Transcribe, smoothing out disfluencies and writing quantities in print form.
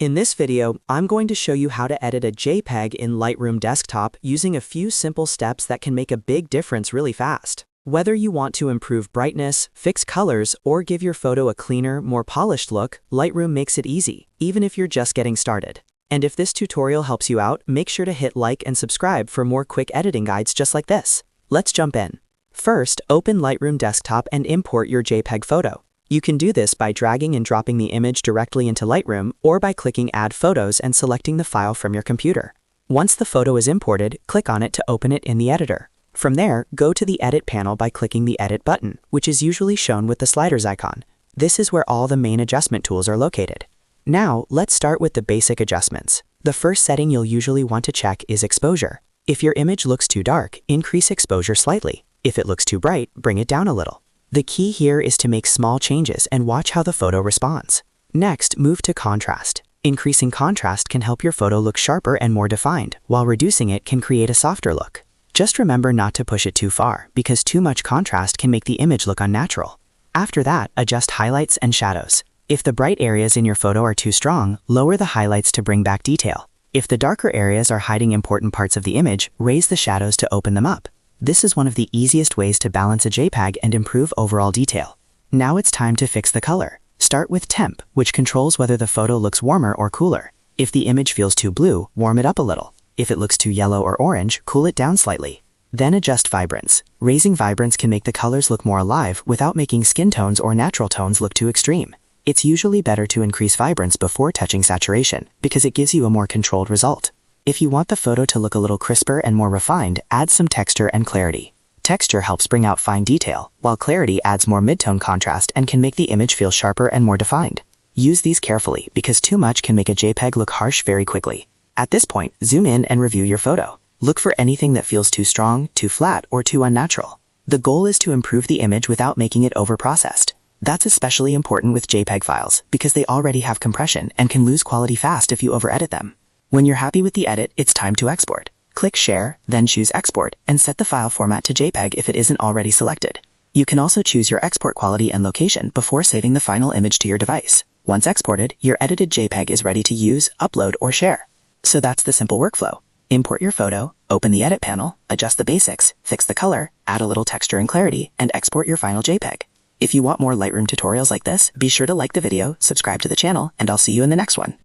In this video, I'm going to show you how to edit a JPEG in Lightroom Desktop using a few simple steps that can make a big difference really fast. Whether you want to improve brightness, fix colors, or give your photo a cleaner, more polished look, Lightroom makes it easy, even if you're just getting started. And if this tutorial helps you out, make sure to hit like and subscribe for more quick editing guides just like this. Let's jump in. First, open Lightroom Desktop and import your JPEG photo. You can do this by dragging and dropping the image directly into Lightroom or by clicking Add Photos and selecting the file from your computer. Once the photo is imported, click on it to open it in the editor. From there, go to the Edit panel by clicking the Edit button, which is usually shown with the sliders icon. This is where all the main adjustment tools are located. Now, let's start with the basic adjustments. The first setting you'll usually want to check is exposure. If your image looks too dark, increase exposure slightly. If it looks too bright, bring it down a little. The key here is to make small changes and watch how the photo responds. Next, move to contrast. Increasing contrast can help your photo look sharper and more defined, while reducing it can create a softer look. Just remember not to push it too far, because too much contrast can make the image look unnatural. After that, adjust highlights and shadows. If the bright areas in your photo are too strong, lower the highlights to bring back detail. If the darker areas are hiding important parts of the image, raise the shadows to open them up. This is one of the easiest ways to balance a JPEG and improve overall detail. Now it's time to fix the color. Start with temp, which controls whether the photo looks warmer or cooler. If the image feels too blue, warm it up a little. If it looks too yellow or orange, cool it down slightly. Then adjust vibrance. Raising vibrance can make the colors look more alive without making skin tones or natural tones look too extreme. It's usually better to increase vibrance before touching saturation, because it gives you a more controlled result. If you want the photo to look a little crisper and more refined, add some texture and clarity. Texture helps bring out fine detail, while clarity adds more mid-tone contrast and can make the image feel sharper and more defined. Use these carefully, because too much can make a JPEG look harsh very quickly. At this point, zoom in and review your photo. Look for anything that feels too strong, too flat, or too unnatural. The goal is to improve the image without making it over-processed. That's especially important with JPEG files, because they already have compression and can lose quality fast if you over-edit them. When you're happy with the edit, it's time to export. Click Share, then choose Export, and set the file format to JPEG if it isn't already selected. You can also choose your export quality and location before saving the final image to your device. Once exported, your edited JPEG is ready to use, upload, or share. So that's the simple workflow. Import your photo, open the Edit panel, adjust the basics, fix the color, add a little texture and clarity, and export your final JPEG. If you want more Lightroom tutorials like this, be sure to like the video, subscribe to the channel, and I'll see you in the next one.